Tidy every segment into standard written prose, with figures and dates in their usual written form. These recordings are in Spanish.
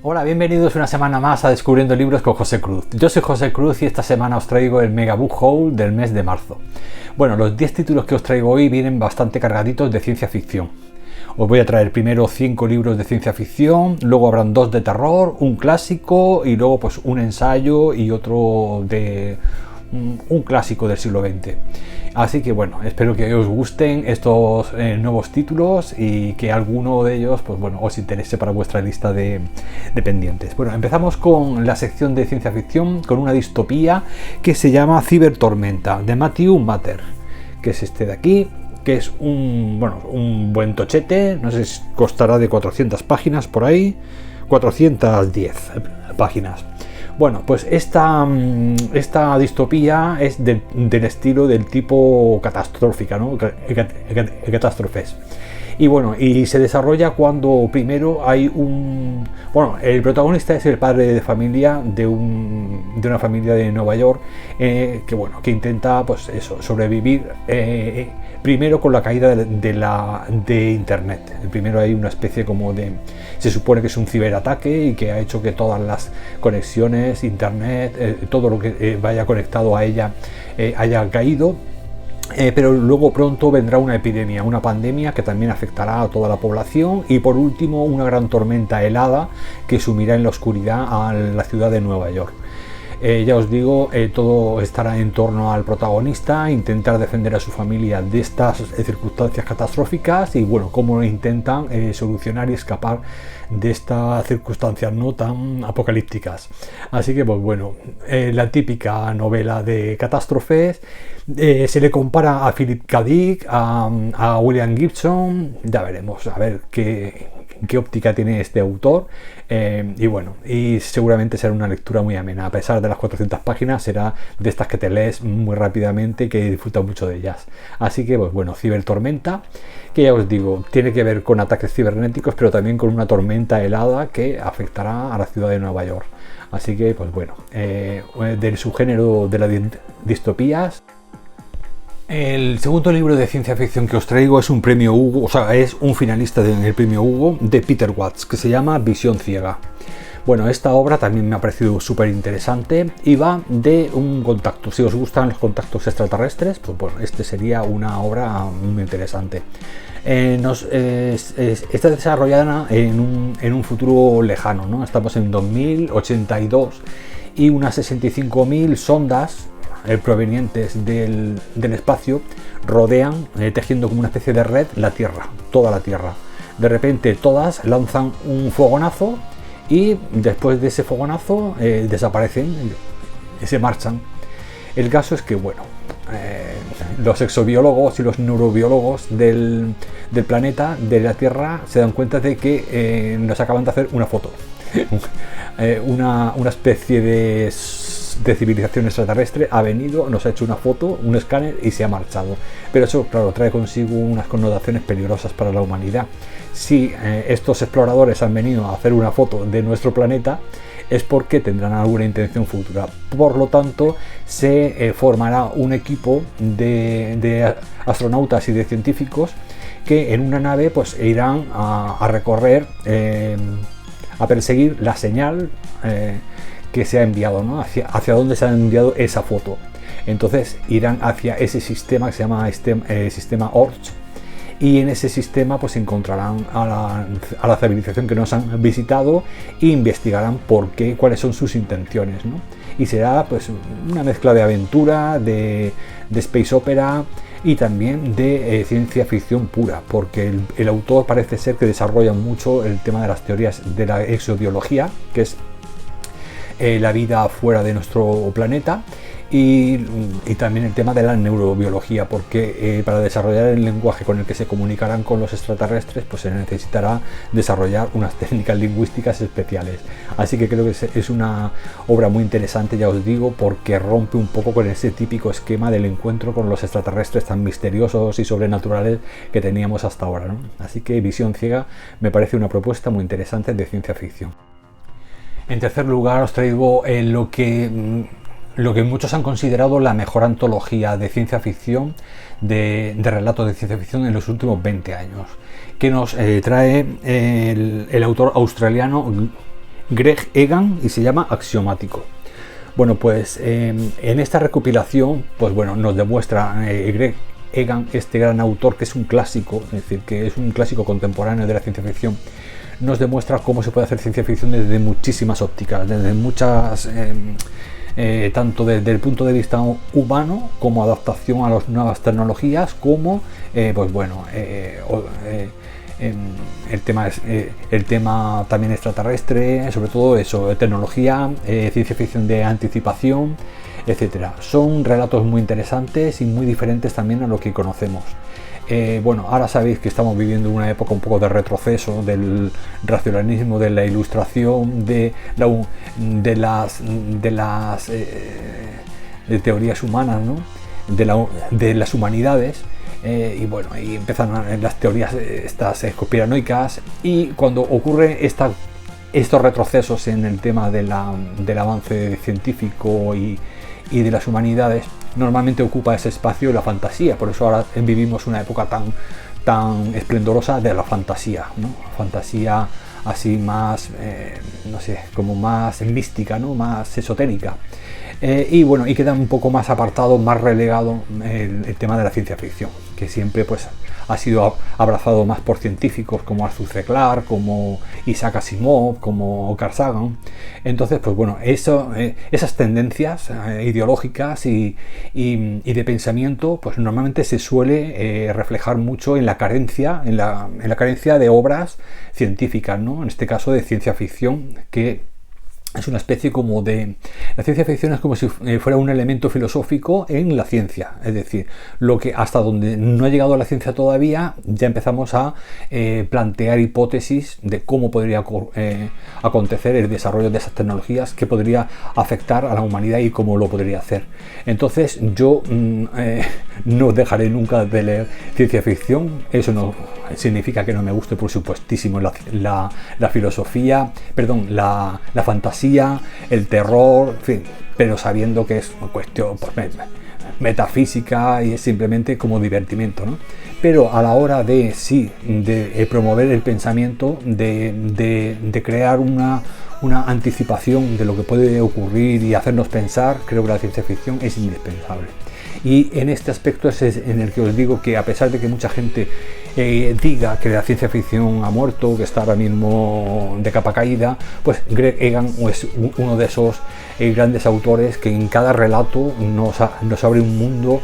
Hola, bienvenidos una semana más a Descubriendo Libros con José Cruz. Yo soy José Cruz y esta semana os traigo el Mega Book Haul del mes de marzo. Bueno, los 10 títulos que os traigo hoy vienen bastante cargaditos de ciencia ficción. Os voy a traer primero 5 libros de ciencia ficción, luego habrán 2 de terror, un clásico y luego pues un ensayo y otro de un clásico del siglo XX. Así que bueno, espero que os gusten estos nuevos títulos y que alguno de ellos pues bueno, os interese para vuestra lista de pendientes. Bueno, empezamos con la sección de ciencia ficción con una distopía que se llama Cibertormenta, de Matthew Matter, que es este de aquí, que es un buen tochete, no sé si costará de 400 páginas por ahí, 410 páginas. Bueno, pues esta distopía es del estilo del tipo catastrófica, ¿no? Catástrofes. Y bueno, y se desarrolla cuando primero hay el protagonista es el padre de familia de una familia de Nueva York que intenta pues eso, sobrevivir primero con la caída de internet. Primero hay una especie como de, se supone que es un ciberataque y que ha hecho que todas las conexiones, internet, todo lo que vaya conectado a ella haya caído. Pero luego pronto vendrá una epidemia, una pandemia que también afectará a toda la población y por último una gran tormenta helada que sumirá en la oscuridad a la ciudad de Nueva York. Ya os digo, todo estará en torno al protagonista, intentar defender a su familia de estas circunstancias catastróficas y bueno, cómo intentan solucionar y escapar de estas circunstancias no tan apocalípticas. Así que pues bueno, la típica novela de catástrofes. Se le compara a Philip K. Dick, a William Gibson. Ya veremos a ver qué óptica tiene este autor, y bueno, y seguramente será una lectura muy amena. A pesar de las 400 páginas, será de estas que te lees muy rápidamente y que disfrutas mucho de ellas. Así que pues bueno, Cibertormenta, que ya os digo, tiene que ver con ataques cibernéticos, pero también con una tormenta helada que afectará a la ciudad de Nueva York. Así que pues bueno, del subgénero de las distopías. El segundo libro de ciencia ficción que os traigo es un premio Hugo, o sea, es un finalista del premio Hugo de Peter Watts, que se llama Visión Ciega. Bueno, esta obra también me ha parecido súper interesante y va de un contacto. Si os gustan los contactos extraterrestres, pues bueno, este sería una obra muy interesante. Está desarrollada en un futuro lejano, ¿no? Estamos en 2082 y unas 65.000 sondas provenientes del espacio rodean, tejiendo como una especie de red la Tierra, toda la Tierra. De repente todas lanzan un fogonazo y después de ese fogonazo desaparecen y se marchan. El caso es que bueno, los exobiólogos y los neurobiólogos del planeta, de la Tierra, se dan cuenta de que nos acaban de hacer una foto, una especie de civilización extraterrestre ha venido, nos ha hecho una foto, un escáner y se ha marchado. Pero eso, claro, trae consigo unas connotaciones peligrosas para la humanidad. Si estos exploradores han venido a hacer una foto de nuestro planeta, es porque tendrán alguna intención futura. Por lo tanto, se formará un equipo de astronautas y de científicos que en una nave pues irán a recorrer, a perseguir la señal que se ha enviado, ¿no? Hacia dónde se ha enviado esa foto. Entonces irán hacia ese sistema que se llama sistema ORCH, y en ese sistema pues encontrarán a la civilización que nos han visitado e investigarán por qué, cuáles son sus intenciones, ¿no? Y será pues una mezcla de aventura, de space opera y también de ciencia ficción pura, porque el autor parece ser que desarrolla mucho el tema de las teorías de la exobiología, que es la vida fuera de nuestro planeta, y también el tema de la neurobiología, porque para desarrollar el lenguaje con el que se comunicarán con los extraterrestres pues se necesitará desarrollar unas técnicas lingüísticas especiales. Así que creo que es una obra muy interesante, ya os digo, porque rompe un poco con ese típico esquema del encuentro con los extraterrestres tan misteriosos y sobrenaturales que teníamos hasta ahora, ¿no? Así que Visión Ciega me parece una propuesta muy interesante de ciencia ficción. En tercer lugar os traigo lo que muchos han considerado la mejor antología de ciencia ficción, de relatos de ciencia ficción en los últimos 20 años, que nos trae el autor australiano Greg Egan y se llama Axiomático. Bueno, pues en esta recopilación, pues bueno, nos demuestra Greg Egan, este gran autor que es un clásico, es decir, que es un clásico contemporáneo de la ciencia ficción, nos demuestra cómo se puede hacer ciencia ficción desde muchísimas ópticas, desde muchas, tanto desde el punto de vista humano, como adaptación a las nuevas tecnologías, como, pues bueno, el tema también extraterrestre, sobre todo eso, tecnología, ciencia ficción de anticipación, etcétera. Son relatos muy interesantes y muy diferentes también a lo que conocemos. Bueno, ahora sabéis que estamos viviendo una época un poco de retroceso del racionalismo, de la ilustración, de las teorías humanas, ¿no? de las humanidades. Y bueno, ahí empiezan las teorías estas conspiranoicas, y cuando ocurre estos retrocesos en el tema del avance científico y de las humanidades, normalmente ocupa ese espacio la fantasía. Por eso ahora vivimos una época tan esplendorosa de la fantasía, ¿no? Fantasía así más, no sé, como más mística, ¿no? Más esotérica. Y bueno, y queda un poco más apartado, más relegado el tema de la ciencia ficción, que siempre pues ha sido abrazado más por científicos como Arthur C. Clarke, como Isaac Asimov, como Carl Sagan. Entonces, pues bueno, esas tendencias ideológicas y de pensamiento, pues normalmente se suele reflejar mucho en la carencia, en la carencia de obras científicas, ¿no? En este caso de ciencia ficción, que es una especie como de... La ciencia ficción es como si fuera un elemento filosófico en la ciencia, es decir, lo que hasta donde no ha llegado la ciencia todavía, ya empezamos a plantear hipótesis de cómo podría acontecer el desarrollo de esas tecnologías, que podría afectar a la humanidad y cómo lo podría hacer. Entonces yo no dejaré nunca de leer ciencia ficción. Eso no significa que no me guste, por supuestísimo, la filosofía, perdón, la fantasía, el terror, en fin, pero sabiendo que es una cuestión pues, metafísica y es simplemente como divertimento, ¿no? Pero a la hora de promover el pensamiento, de crear una anticipación de lo que puede ocurrir y hacernos pensar, creo que la ciencia ficción es indispensable. Y en este aspecto es en el que os digo que, a pesar de que mucha gente diga que la ciencia ficción ha muerto, que está ahora mismo de capa caída, pues Greg Egan es uno de esos grandes autores que en cada relato nos abre un mundo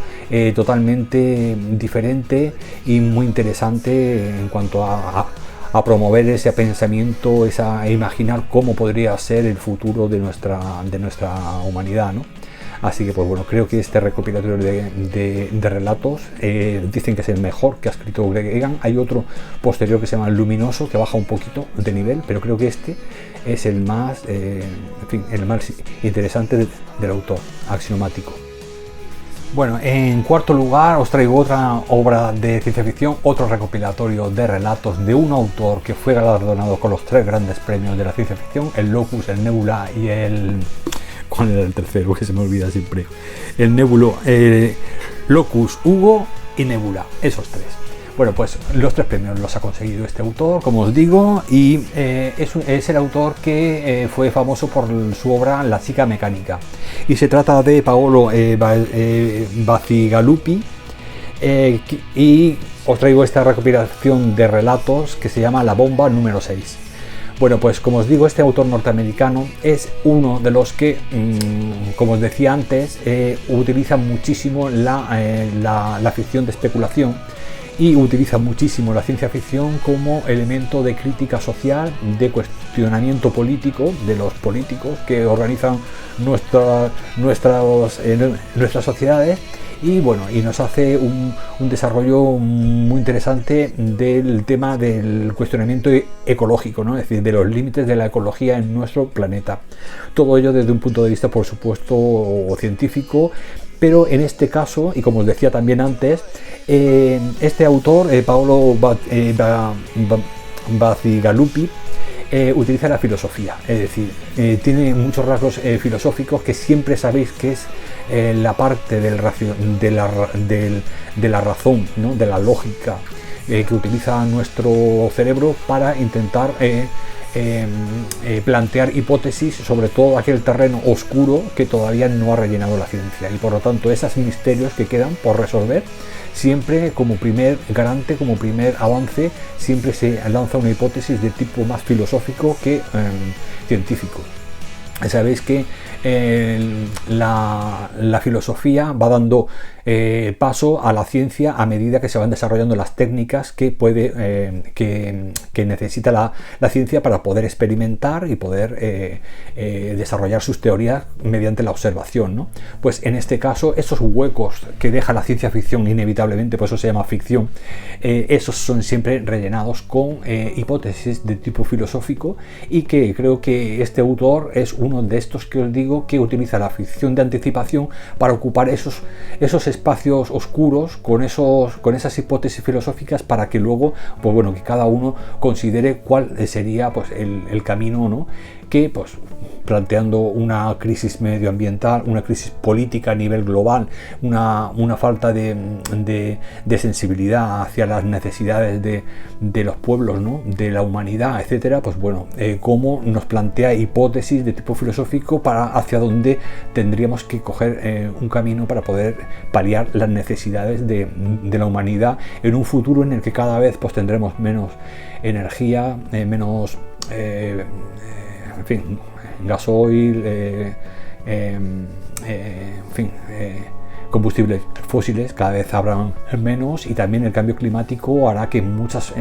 totalmente diferente y muy interesante en cuanto a promover ese pensamiento, a imaginar cómo podría ser el futuro de nuestra humanidad, ¿no? Así que pues bueno, creo que este recopilatorio de relatos dicen que es el mejor que ha escrito Greg Egan. Hay otro posterior que se llama Luminoso, que baja un poquito de nivel, pero creo que este es el más, en fin, el más interesante del autor, Axiomático. Bueno, en cuarto lugar os traigo otra obra de ciencia ficción, otro recopilatorio de relatos de un autor que fue galardonado con los 3 grandes premios de la ciencia ficción, el Locus, el Nebula y el... ¿Cuál era el tercero? Que se me olvida siempre. El Nebulo, Locus, Hugo y Nebula, esos 3. Bueno, pues los 3 premios los ha conseguido este autor, como os digo, y es el autor que fue famoso por su obra La chica mecánica. Y se trata de Paolo Bacigalupi, y os traigo esta recopilación de relatos que se llama La bomba número 6. Bueno, pues como os digo, este autor norteamericano es uno de los que, como os decía antes, utiliza muchísimo la ficción de especulación, y utiliza muchísimo la ciencia ficción como elemento de crítica social, de cuestionamiento político de los políticos que organizan nuestras sociedades. Y bueno, y nos hace un desarrollo muy interesante del tema del cuestionamiento ecológico, ¿no? Es decir, de los límites de la ecología en nuestro planeta. Todo ello desde un punto de vista, por supuesto, científico, pero en este caso, y como os decía también antes, este autor, Paolo Bacigalupi, utiliza la filosofía, es decir, tiene muchos rasgos filosóficos que siempre sabéis que es la parte de la razón, ¿no? De la lógica que utiliza nuestro cerebro para intentar plantear hipótesis sobre todo aquel terreno oscuro que todavía no ha rellenado la ciencia, y por lo tanto esos misterios que quedan por resolver, siempre como primer garante, como primer avance, siempre se lanza una hipótesis de tipo más filosófico que científico. Sabéis que la filosofía va dando paso a la ciencia a medida que se van desarrollando las técnicas que necesita la ciencia para poder experimentar y poder desarrollar sus teorías mediante la observación, ¿no? Pues en este caso, esos huecos que deja la ciencia ficción inevitablemente, por eso se llama ficción, esos son siempre rellenados con hipótesis de tipo filosófico, y que creo que este autor es uno de estos que os digo que utiliza la ficción de anticipación para ocupar esos espacios oscuros con esas hipótesis filosóficas, para que luego, pues bueno, que cada uno considere cuál sería pues el camino, ¿no? Que pues planteando una crisis medioambiental, una crisis política a nivel global, una falta de sensibilidad hacia las necesidades de los pueblos, ¿no? De la humanidad, etcétera, pues bueno, cómo nos plantea hipótesis de tipo filosófico para hacia dónde tendríamos que coger un camino para poder paliar las necesidades de la humanidad en un futuro en el que cada vez pues tendremos menos energía, menos en fin, gasoil, combustibles fósiles cada vez habrán menos, y también el cambio climático hará que muchas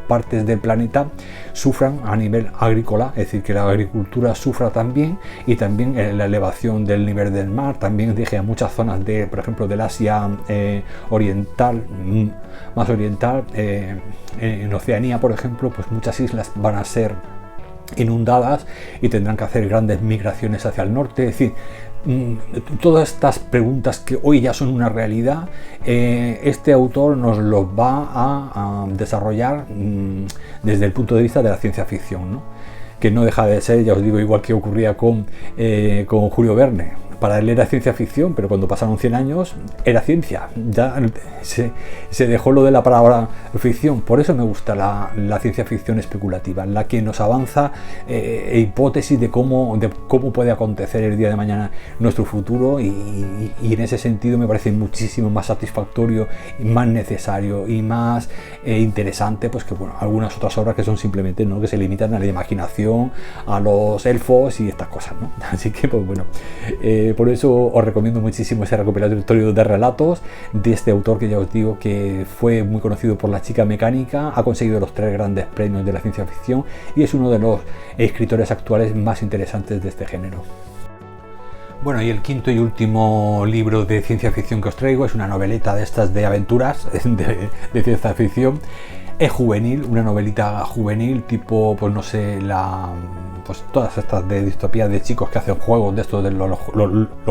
partes del planeta sufran a nivel agrícola, es decir, que la agricultura sufra también, y también la elevación del nivel del mar también deje a muchas zonas por ejemplo, del Asia oriental, más oriental, en Oceanía, por ejemplo, pues muchas islas van a ser inundadas y tendrán que hacer grandes migraciones hacia el norte. Es decir, todas estas preguntas que hoy ya son una realidad, este autor nos los va a desarrollar desde el punto de vista de la ciencia ficción, ¿no? Que no deja de ser, ya os digo, igual que ocurría con Julio Verne. Para él era ciencia ficción, pero cuando pasaron 100 años era ciencia. Ya se dejó lo de la palabra ficción. Por eso me gusta la ciencia ficción especulativa, la que nos avanza hipótesis de cómo puede acontecer el día de mañana nuestro futuro, y en ese sentido me parece muchísimo más satisfactorio, y más necesario y más interesante, pues que bueno, algunas otras obras que son simplemente, ¿no?, que se limitan a la imaginación, a los elfos y estas cosas, ¿no? Así que pues bueno, por eso os recomiendo muchísimo ese recopilatorio de relatos de este autor, que ya os digo que fue muy conocido por La chica mecánica, ha conseguido los 3 grandes premios de la ciencia ficción y es uno de los escritores actuales más interesantes de este género. Bueno, y el quinto y último libro de ciencia ficción que os traigo es una noveleta de estas de aventuras de ciencia ficción. Es juvenil, una novelita juvenil tipo, pues no sé, pues todas estas de distopía de chicos que hacen juegos de estos, de los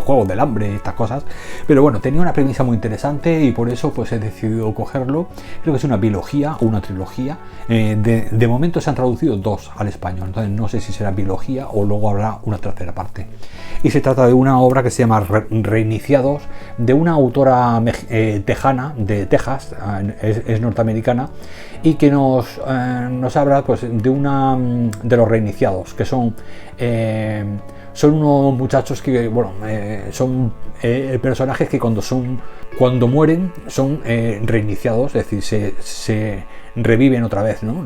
juegos del hambre y estas cosas. Pero bueno, tenía una premisa muy interesante y por eso pues he decidido cogerlo. Creo que es una biología o una trilogía. De momento se han traducido 2 al español, entonces no sé si será biología o luego habrá una tercera parte. Y se trata de una obra que se llama Reiniciados, de una autora tejana, de Texas, es norteamericana, y que nos habla pues de los reiniciados, que son unos muchachos que bueno, son personajes que cuando mueren son reiniciados, es decir, se reviven otra vez, ¿no?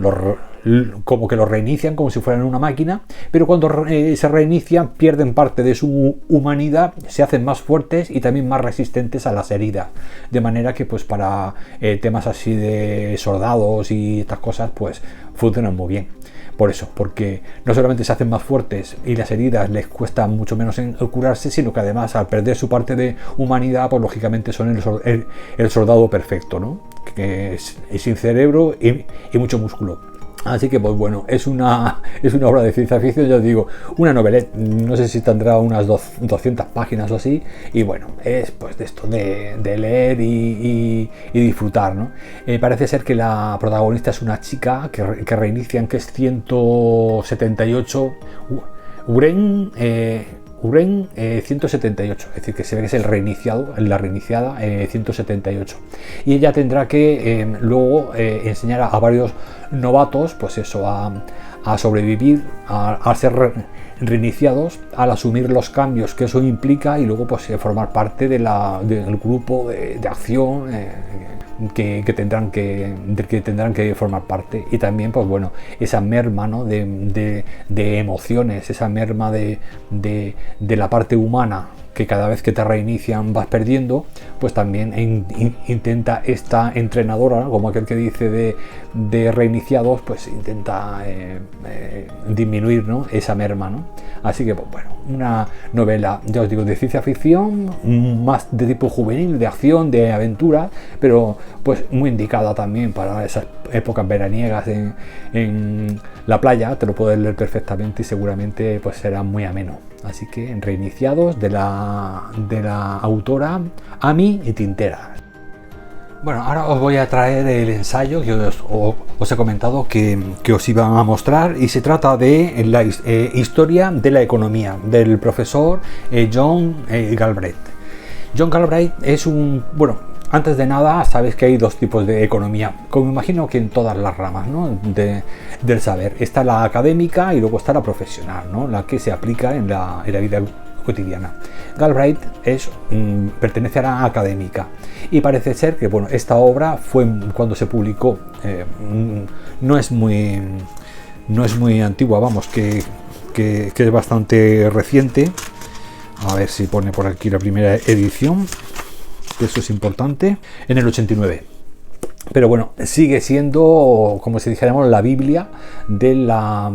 Como que los reinician como si fueran una máquina, pero cuando se reinician pierden parte de su humanidad, se hacen más fuertes y también más resistentes a las heridas, de manera que pues para temas así de soldados y estas cosas pues funcionan muy bien. Por eso, porque no solamente se hacen más fuertes y las heridas les cuesta mucho menos en curarse, sino que además al perder su parte de humanidad, pues lógicamente son el soldado perfecto, ¿no? Que es sin cerebro y mucho músculo. Así que pues bueno, es una obra de ciencia ficción, ya os digo, una noveleta, no sé si tendrá unas 200 páginas o así, y bueno, es pues de esto de leer y disfrutar, ¿no? Parece ser que la protagonista es una chica que reinician, que es 178 Uren 178, es decir, que se ve que es la reiniciada 178, y ella tendrá que luego enseñar a varios novatos, pues eso, a a sobrevivir, a ser reiniciados, al asumir los cambios que eso implica y luego pues formar parte del grupo de acción que tendrán que formar parte. Y también pues bueno, esa merma, ¿no?, de emociones, esa merma de la parte humana que cada vez que te reinician vas perdiendo, pues también intenta esta entrenadora, ¿no?, como aquel que dice de reiniciados, pues intenta disminuir, ¿no?, esa merma, ¿no? Así que pues bueno, una novela, ya os digo, de ciencia ficción, más de tipo juvenil, de acción, de aventura, pero pues muy indicada también para esas épocas veraniegas en la playa. Te lo puedes leer perfectamente y seguramente pues será muy ameno. Así que Reiniciados, de la autora Ami Tintera. Bueno, ahora os voy a traer el ensayo que os he comentado que os iba a mostrar, y se trata de la historia de la economía del profesor John Galbraith. John Galbraith es antes de nada, sabéis que hay dos tipos de economía, como imagino que en todas las ramas, ¿no?, del saber. Está la académica y luego está la profesional, ¿no?, la que se aplica en la vida cotidiana. Galbraith pertenece a la académica, y parece ser que bueno, esta obra fue cuando se publicó, no es muy antigua, vamos, que es bastante reciente. A ver si pone por aquí la primera edición, que eso es importante, en el 89. Pero bueno, sigue siendo, como si dijéramos, la Biblia de la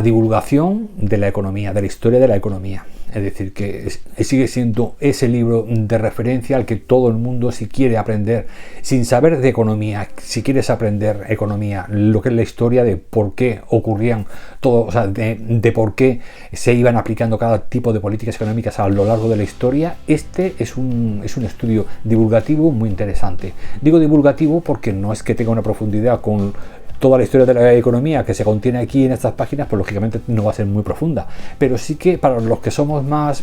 divulgación de la economía, de la historia de la economía. Es decir, que sigue siendo ese libro de referencia al que todo el mundo, si quiere aprender, sin saber de economía, si quieres aprender economía, lo que es la historia de por qué ocurrían todo, o sea, de por qué se iban aplicando cada tipo de políticas económicas a lo largo de la historia, este es un estudio divulgativo muy interesante. Digo divulgativo porque no es que tenga una profundidad con toda la historia de la economía que se contiene aquí en estas páginas, pues lógicamente no va a ser muy profunda, pero sí que para los que somos más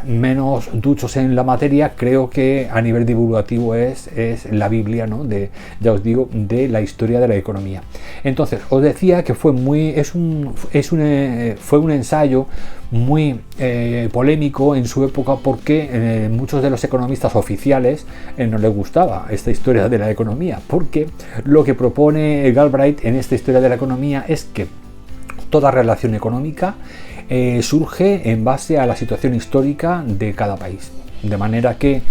menos duchos en la materia, creo que a nivel divulgativo es la Biblia, ¿no?, ya os digo, de la historia de la economía. Entonces, os decía que fue un ensayo muy polémico en su época, porque muchos de los economistas oficiales no les gustaba esta historia de la economía, porque lo que propone Galbraith en esta historia de la economía es que toda relación económica surge en base a la situación histórica de cada país, de manera que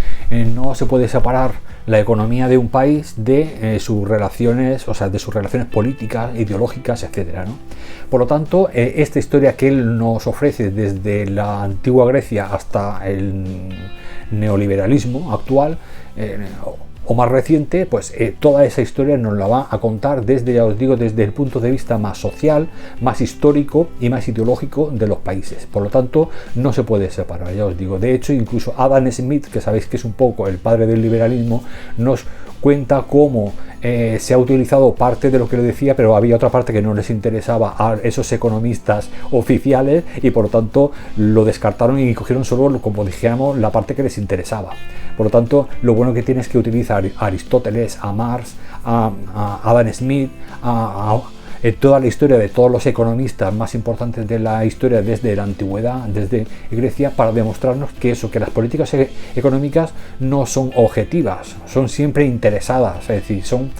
no se puede separar la economía de un país de sus relaciones, o sea, de sus relaciones políticas, ideológicas, etcétera, ¿no? Por lo tanto, esta historia que él nos ofrece desde la antigua Grecia hasta el neoliberalismo actual, o más reciente, pues toda esa historia nos la va a contar desde, ya os digo, desde el punto de vista más social, más histórico y más ideológico de los países. Por lo tanto, no se puede separar, ya os digo. De hecho, incluso Adam Smith, que sabéis que es un poco el padre del liberalismo, nos cuenta cómo se ha utilizado parte de lo que le decía, pero había otra parte que no les interesaba a esos economistas oficiales, y por lo tanto lo descartaron y cogieron solo, como dijéramos, la parte que les interesaba. Por lo tanto, lo bueno que tiene es que utiliza a Aristóteles, a Marx, a Adam Smith, toda la historia de todos los economistas más importantes de la historia desde la antigüedad, desde Grecia, para demostrarnos que las políticas económicas no son objetivas, son siempre interesadas, es decir, son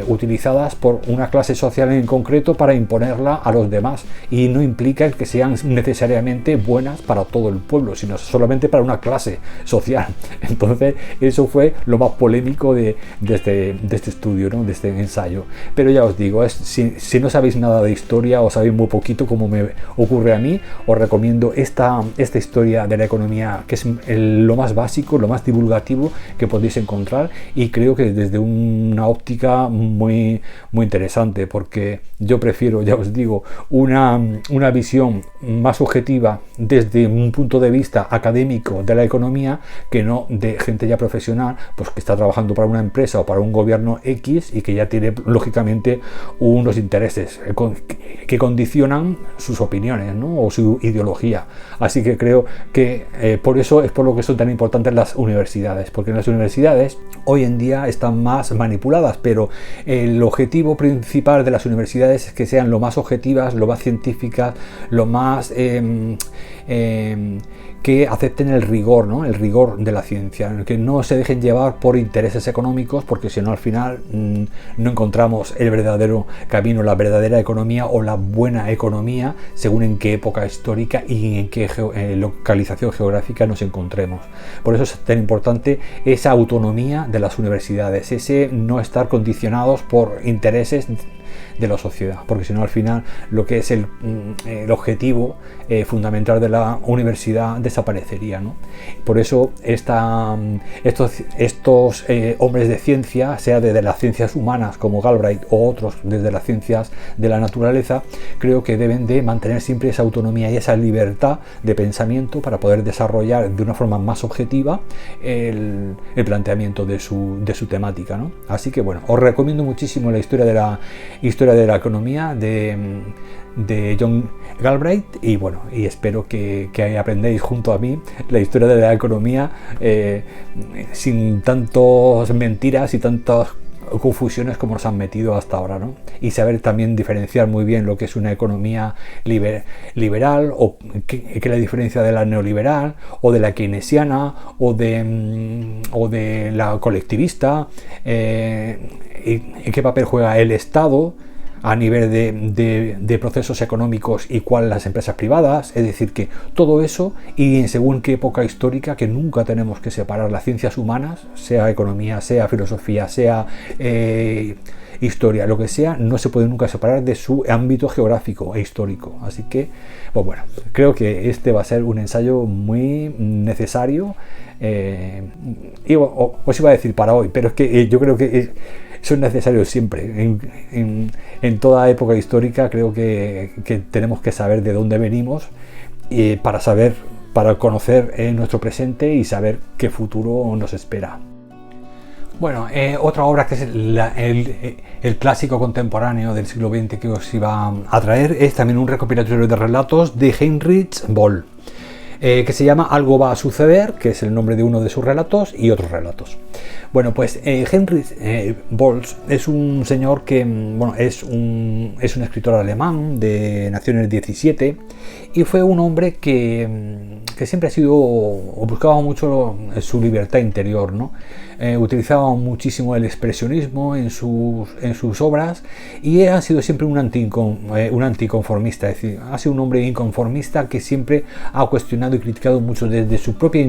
utilizadas por una clase social en concreto para imponerla a los demás, y no implica que sean necesariamente buenas para todo el pueblo, sino solamente para una clase social. Entonces, eso fue lo más polémico de este estudio, ¿no?, de este ensayo. Pero ya os digo, si no sabéis nada de historia o sabéis muy poquito, como me ocurre a mí, os recomiendo esta historia de la economía, que es lo más básico, lo más divulgativo que podéis encontrar, y creo que desde una óptica muy interesante, porque yo prefiero, ya os digo, una visión más objetiva desde un punto de vista académico de la economía, que no de gente ya profesional, pues que está trabajando para una empresa o para un gobierno X y que ya tiene lógicamente unos intereses que condicionan sus opiniones, ¿no?, o su ideología. Así que creo que por eso es por lo que son tan importantes las universidades, porque en las universidades hoy en día están más manipuladas, pero pero el objetivo principal de las universidades es que sean lo más objetivas, lo más científicas, lo más que acepten el rigor, ¿no? El rigor de la ciencia, que no se dejen llevar por intereses económicos, porque si no al final no encontramos el verdadero camino, la verdadera economía o la buena economía según en qué época histórica y en qué localización geográfica nos encontremos. Por eso es tan importante esa autonomía de las universidades, ese no estar condicionados por intereses de la sociedad, porque si no al final lo que es el objetivo fundamental de la universidad desaparecería, ¿no? Por eso estos hombres de ciencia, sea desde las ciencias humanas como Galbraith o otros desde las ciencias de la naturaleza, creo que deben de mantener siempre esa autonomía y esa libertad de pensamiento para poder desarrollar de una forma más objetiva el planteamiento de su temática, ¿no? Así que bueno, os recomiendo muchísimo la historia de la economía de John Galbraith y bueno, y espero que aprendéis junto a mí la historia de la economía sin tantas mentiras y tantas confusiones como nos han metido hasta ahora, ¿no? Y saber también diferenciar muy bien lo que es una economía liberal o qué la diferencia de la neoliberal o de la keynesiana o de la colectivista, y qué papel juega el Estado a nivel de procesos económicos y cuál las empresas privadas, es decir, que todo eso y en según qué época histórica, que nunca tenemos que separar las ciencias humanas, sea economía, sea filosofía, sea historia, lo que sea, no se puede nunca separar de su ámbito geográfico e histórico. Así que, pues bueno, creo que este va a ser un ensayo muy necesario y os iba a decir para hoy, pero es que yo creo que son necesarios siempre. En toda época histórica creo que tenemos que saber de dónde venimos para conocer nuestro presente y saber qué futuro nos espera. Bueno, otra obra que es el clásico contemporáneo del siglo XX que os iba a traer es también un recopilatorio de relatos de Heinrich Böll, que se llama Algo va a suceder, que es el nombre de uno de sus relatos y otros relatos. Bueno, pues Heinrich Böll es un señor que es un escritor alemán, nació en el 17 y fue un hombre que siempre ha sido o buscaba mucho su libertad interior, ¿no? Utilizaba muchísimo el expresionismo en sus obras y ha sido siempre un anticonformista, es decir, ha sido un hombre inconformista que siempre ha cuestionado y criticado mucho desde su propia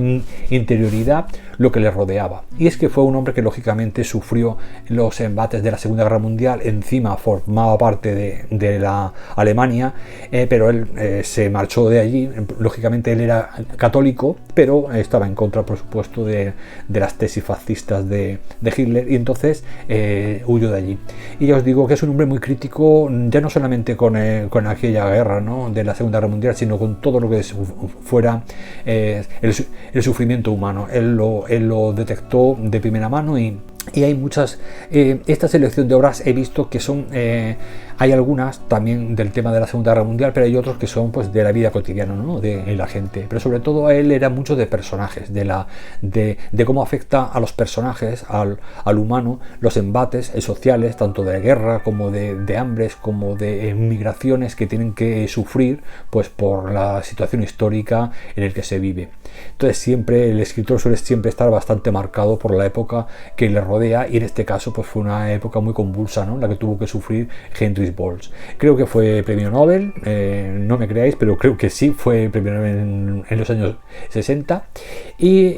interioridad lo que le rodeaba. Y es que fue un hombre que lógicamente sufrió los embates de la Segunda Guerra Mundial, encima formaba parte de la Alemania, pero él se marchó de allí. Lógicamente él era católico, pero estaba en contra, por supuesto, de las tesis fascistas de Hitler, y entonces huyó de allí. Y ya os digo que es un hombre muy crítico, ya no solamente con aquella guerra, ¿no?, de la Segunda Guerra Mundial, sino con todo lo que fuera el sufrimiento humano. Él lo detectó de primera mano y hay muchas. Esta selección de obras he visto que son, hay algunas también del tema de la Segunda Guerra Mundial, pero hay otros que son pues de la vida cotidiana, ¿no?, de la gente. Pero sobre todo a él era mucho de personajes, de cómo afecta a los personajes, al humano, los embates sociales, tanto de guerra como de hambres, como de migraciones que tienen que sufrir pues por la situación histórica en el que se vive. Entonces siempre el escritor suele siempre estar bastante marcado por la época que le rodea, y en este caso pues fue una época muy convulsa, ¿no?, la que tuvo que sufrir Heinrich Böll. Creo que fue premio Nobel, no me creáis, pero creo que sí fue premio Nobel en los años 60, y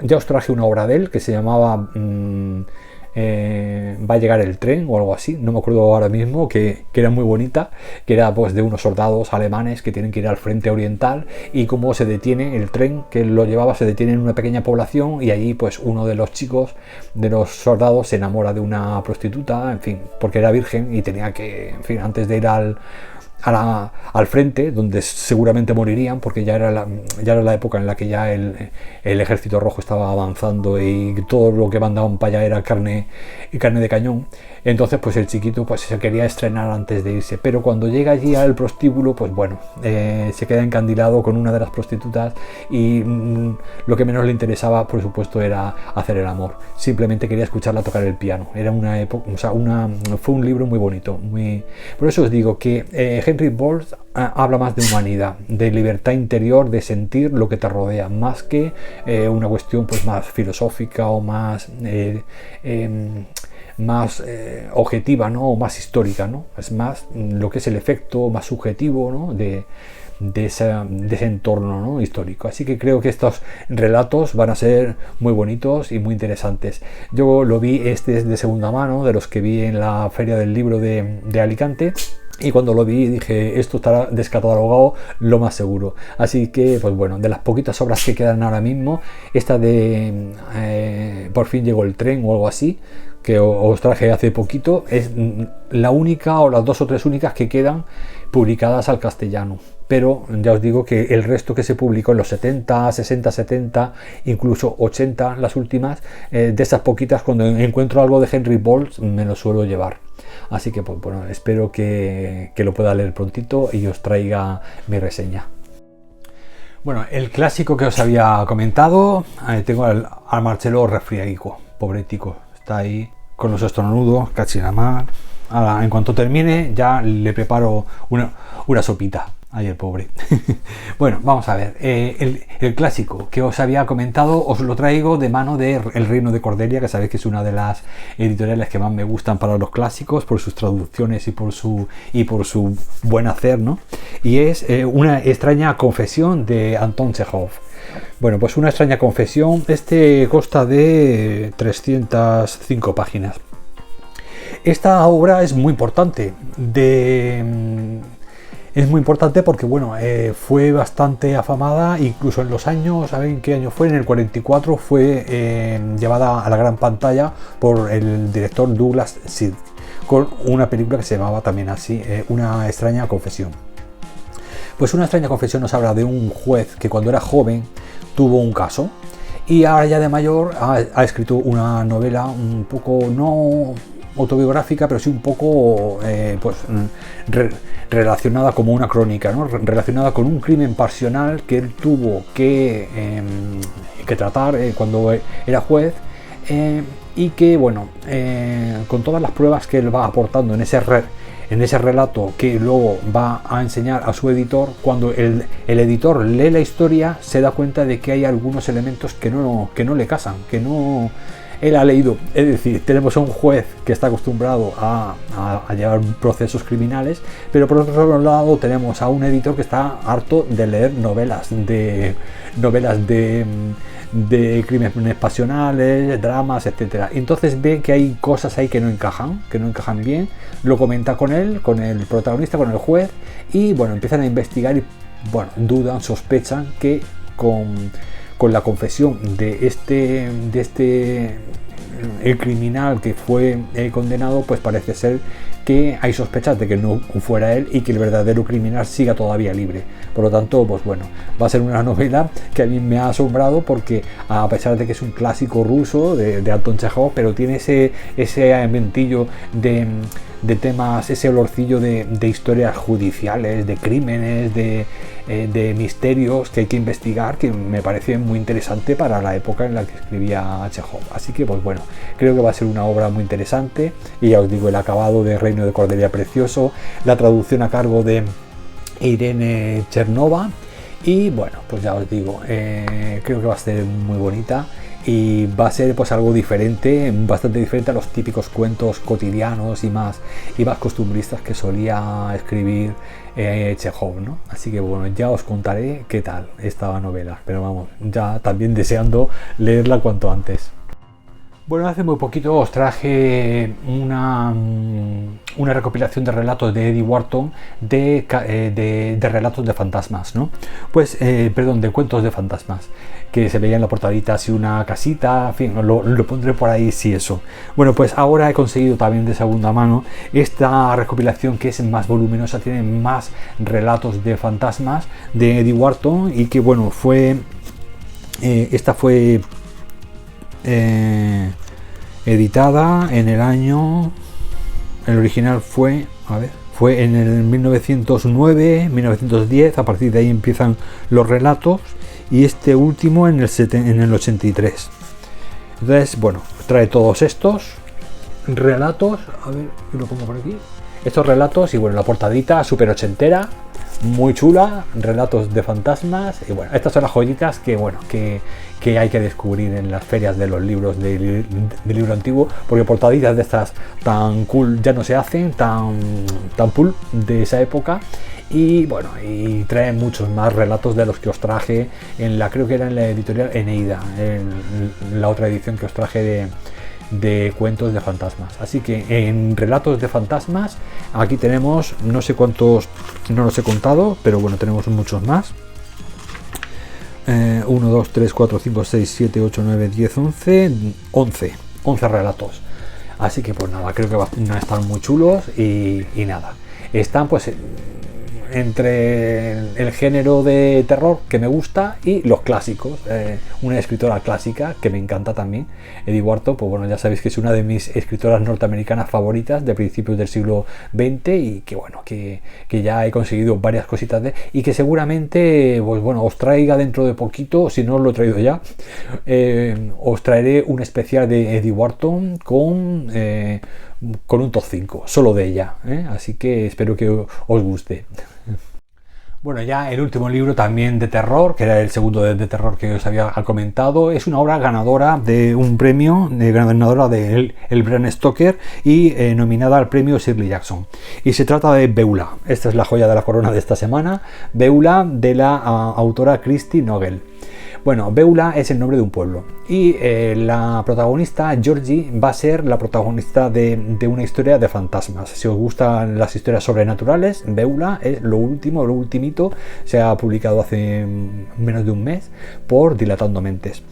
ya os traje una obra de él que se llamaba Va a llegar el tren o algo así, no me acuerdo ahora mismo, que era muy bonita, que era pues de unos soldados alemanes que tienen que ir al frente oriental y cómo se detiene el tren que lo llevaba, se detiene en una pequeña población, y allí pues uno de los chicos de los soldados se enamora de una prostituta, en fin, porque era virgen y tenía que, en fin, antes de ir al frente, donde seguramente morirían, porque ya era la época en la que ya el ejército rojo estaba avanzando y todo lo que mandaban para allá era carne de cañón. Entonces pues el chiquito pues se quería estrenar antes de irse, pero cuando llega allí al prostíbulo, pues bueno, se queda encandilado con una de las prostitutas y lo que menos le interesaba, por supuesto, era hacer el amor. Simplemente quería escucharla tocar el piano. Era una época, o sea, fue un libro muy bonito, por eso os digo que Henry Boldt habla más de humanidad, de libertad interior, de sentir lo que te rodea, más que una cuestión pues más filosófica o más objetiva, ¿no? O más histórica, ¿no? Es más lo que es el efecto más subjetivo, ¿no? de ese entorno, ¿no? Histórico. Así que creo que estos relatos van a ser muy bonitos y muy interesantes. Yo lo vi, este es de segunda mano, de los que vi en la Feria del Libro de Alicante. Y cuando lo vi dije, esto estará descatalogado lo más seguro. Así que, pues bueno, de las poquitas obras que quedan ahora mismo, esta de Por fin llegó el tren o algo así, que os traje hace poquito, es la única o las dos o tres únicas que quedan publicadas al castellano. Pero ya os digo que el resto que se publicó en los 70, 60, 70, incluso 80, las últimas, de esas poquitas, cuando encuentro algo de Henry Boldt me lo suelo llevar. Así que pues bueno, espero que lo pueda leer prontito y os traiga mi reseña. Bueno, el clásico que os había comentado, tengo al Marcelo Refriaico, pobre tico, está ahí con los estornudos, cachinamar. Ahora, en cuanto termine, ya le preparo una sopita. Ay, el pobre. Bueno, vamos a ver. El clásico que os había comentado os lo traigo de mano de El Reino de Cordelia, que sabéis que es una de las editoriales que más me gustan para los clásicos, por sus traducciones y por su buen hacer, ¿no? Y es Una extraña confesión de Anton Chejov. Bueno, pues Una extraña confesión. Este consta de 305 páginas. Esta obra es muy importante. Es muy importante porque, bueno, fue bastante afamada, incluso en los años, ¿saben qué año fue? En el 44 fue llevada a la gran pantalla por el director Douglas Sirk, con una película que se llamaba también así, Una extraña confesión. Pues Una extraña confesión nos habla de un juez que cuando era joven tuvo un caso y ahora ya de mayor ha escrito una novela un poco, no autobiográfica, pero sí un poco relacionada como una crónica, ¿no? Relacionada con un crimen pasional que él tuvo que tratar cuando era juez, y que, bueno, con todas las pruebas que él va aportando en ese relato que luego va a enseñar a su editor, cuando el editor lee la historia se da cuenta de que hay algunos elementos que no le casan, que no él ha leído. Es decir, tenemos a un juez que está acostumbrado a llevar procesos criminales, pero por otro lado tenemos a un editor que está harto de leer novelas de crímenes pasionales, dramas, etcétera. Entonces ve que hay cosas ahí que no encajan bien, lo comenta con él, con el protagonista, con el juez, y bueno, empiezan a investigar y bueno, dudan, sospechan que con la confesión de el criminal que fue condenado, pues parece ser que hay sospechas de que no fuera él y que el verdadero criminal siga todavía libre. Por lo tanto, pues bueno, va a ser una novela que a mí me ha asombrado, porque a pesar de que es un clásico ruso de Anton Chejov, pero tiene ese ambientillo de temas, ese olorcillo de historias judiciales, de crímenes, de misterios que hay que investigar, que me parece muy interesante para la época en la que escribía Chejov. Así que pues bueno, creo que va a ser una obra muy interesante, y ya os digo, el acabado de Reino de Cordelia precioso, la traducción a cargo de Irene Chernova, y bueno, pues ya os digo, creo que va a ser muy bonita y va a ser pues algo diferente, bastante diferente a los típicos cuentos cotidianos y más costumbristas que solía escribir Chejov, ¿no? Así que bueno, ya os contaré qué tal esta novela, pero vamos, ya también deseando leerla cuanto antes. Bueno, hace muy poquito os traje una recopilación de relatos de Eddie Wharton de relatos de fantasmas, ¿no? Pues, perdón, de cuentos de fantasmas, que se veía en la portadita así una casita, en fin, lo pondré por ahí si eso. Bueno, pues ahora he conseguido también de segunda mano esta recopilación que es más voluminosa, tiene más relatos de fantasmas de Eddie Wharton y que, bueno, esta fue editada en el año, el original fue en el 1909, 1910, a partir de ahí empiezan los relatos, y este último en el 83. Entonces, bueno, trae todos estos relatos, a ver, yo lo pongo por aquí, estos relatos, y bueno, la portadita súper ochentera, muy chula, relatos de fantasmas, y bueno, estas son las joyitas que, bueno, que hay que descubrir en las ferias de los libros de libro antiguo, porque portaditas de estas tan cool ya no se hacen, tan cool de esa época. Y bueno, y traen muchos más relatos de los que os traje creo que era en la editorial Eneida, en la otra edición que os traje de cuentos de fantasmas. Así que en relatos de fantasmas aquí tenemos, no sé cuántos, no los he contado, pero bueno, tenemos muchos más. 1, 2, 3, 4, 5, 6, 7, 8, 9, 10, 11 relatos. Así que pues nada, creo que van a estar muy chulos y nada, están pues entre el género de terror que me gusta y los clásicos, una escritora clásica que me encanta también, Eddie Wharton, pues bueno, ya sabéis que es una de mis escritoras norteamericanas favoritas de principios del siglo XX y que bueno, que ya he conseguido varias cositas y que seguramente pues bueno, os traiga dentro de poquito, si no os lo he traído ya, os traeré un especial de Eddie Wharton con un top 5 solo de ella, así que espero que os guste. Bueno, ya el último libro también de terror, que era el segundo de terror que os había comentado, es una obra ganadora de un premio, ganadora del Bram Stoker y nominada al premio Shirley Jackson. Y se trata de Beulah. Esta es la joya de la corona de esta semana, Beulah, de la autora Christy Nogel. Bueno, Beulah es el nombre de un pueblo y la protagonista, Georgie, va a ser la protagonista de una historia de fantasmas. Si os gustan las historias sobrenaturales, Beulah es lo ultimito, se ha publicado hace menos de un mes por Dilatando Mentes.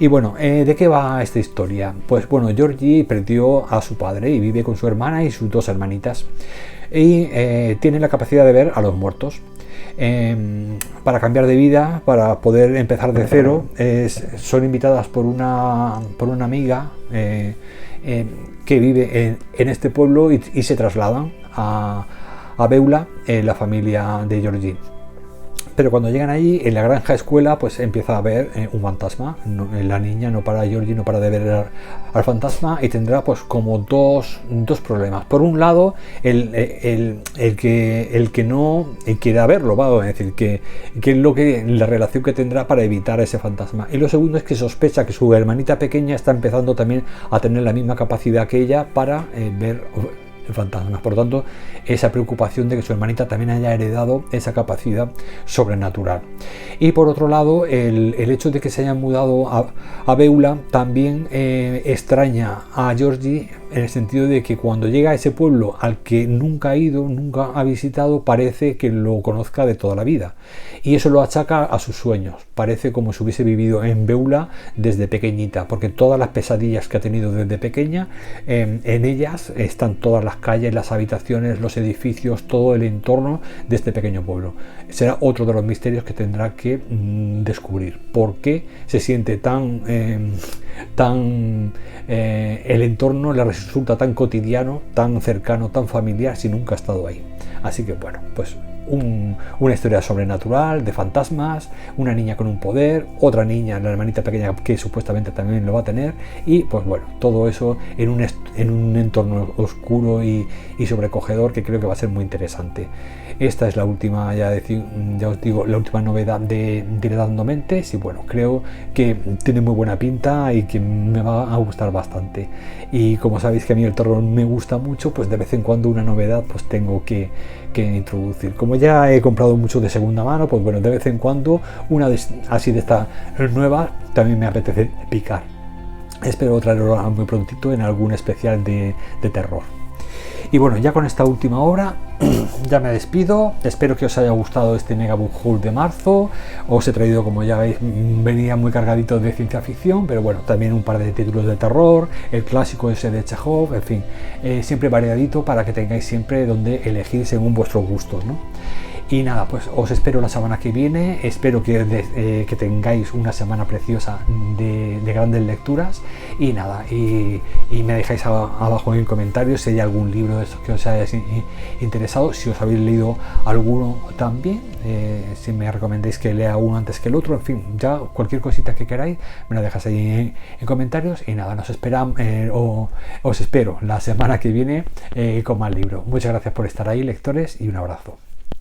Y bueno, ¿de qué va esta historia? Pues bueno, Georgie perdió a su padre y vive con su hermana y sus dos hermanitas y tiene la capacidad de ver a los muertos. Para cambiar de vida, para poder empezar de cero, son invitadas por una amiga que vive en este pueblo y se trasladan a Beulah, la familia de Georgie. Pero cuando llegan allí, en la granja escuela, pues empieza a ver un fantasma. La niña no para, Georgie no para de ver al fantasma y tendrá pues como dos problemas. Por un lado, el que no quiera verlo, va a decir que es la relación que tendrá para evitar ese fantasma. Y lo segundo es que sospecha que su hermanita pequeña está empezando también a tener la misma capacidad que ella para ver fantasmas. Por lo tanto, esa preocupación de que su hermanita también haya heredado esa capacidad sobrenatural. Y por otro lado, el hecho de que se hayan mudado a Beulah también extraña a Georgie, en el sentido de que cuando llega a ese pueblo al que nunca ha ido, nunca ha visitado, parece que lo conozca de toda la vida. Y eso lo achaca a sus sueños. Parece como si hubiese vivido en Beulah desde pequeñita, porque todas las pesadillas que ha tenido desde pequeña, en ellas están todas las calles, las habitaciones, los edificios, todo el entorno de este pequeño pueblo. Será otro de los misterios que tendrá que descubrir. ¿Por qué se siente el entorno le resulta tan cotidiano, tan cercano, tan familiar si nunca ha estado ahí? Así que bueno, pues una historia sobrenatural, de fantasmas, una niña con un poder, otra niña, la hermanita pequeña que supuestamente también lo va a tener, y pues bueno, todo eso en un entorno oscuro y sobrecogedor que creo que va a ser muy interesante. Esta es la última, ya os digo, la última novedad de Dilatando Mentes, y bueno, creo que tiene muy buena pinta y que me va a gustar bastante. Y como sabéis que a mí el terror me gusta mucho, pues de vez en cuando una novedad pues tengo que introducir. Como ya he comprado mucho de segunda mano, pues bueno, de vez en cuando una así de estas nuevas también me apetece picar. Espero traerlo muy prontito en algún especial de terror. Y bueno, ya con esta última obra ya me despido. Espero que os haya gustado este Mega Book Haul de marzo. Os he traído, como ya veis, venía muy cargadito de ciencia ficción, pero bueno, también un par de títulos de terror, el clásico ese de Chekhov, en fin, siempre variadito para que tengáis siempre donde elegir según vuestros gustos, ¿no? Y nada, pues os espero la semana que viene. Espero que tengáis una semana preciosa de grandes lecturas. Y nada, y me dejáis abajo en comentarios si hay algún libro de estos que os haya interesado, si os habéis leído alguno también, si me recomendáis que lea uno antes que el otro, en fin, ya cualquier cosita que queráis me la dejáis ahí en comentarios. Y nada, os espero la semana que viene con más libros. Muchas gracias por estar ahí, lectores, y un abrazo.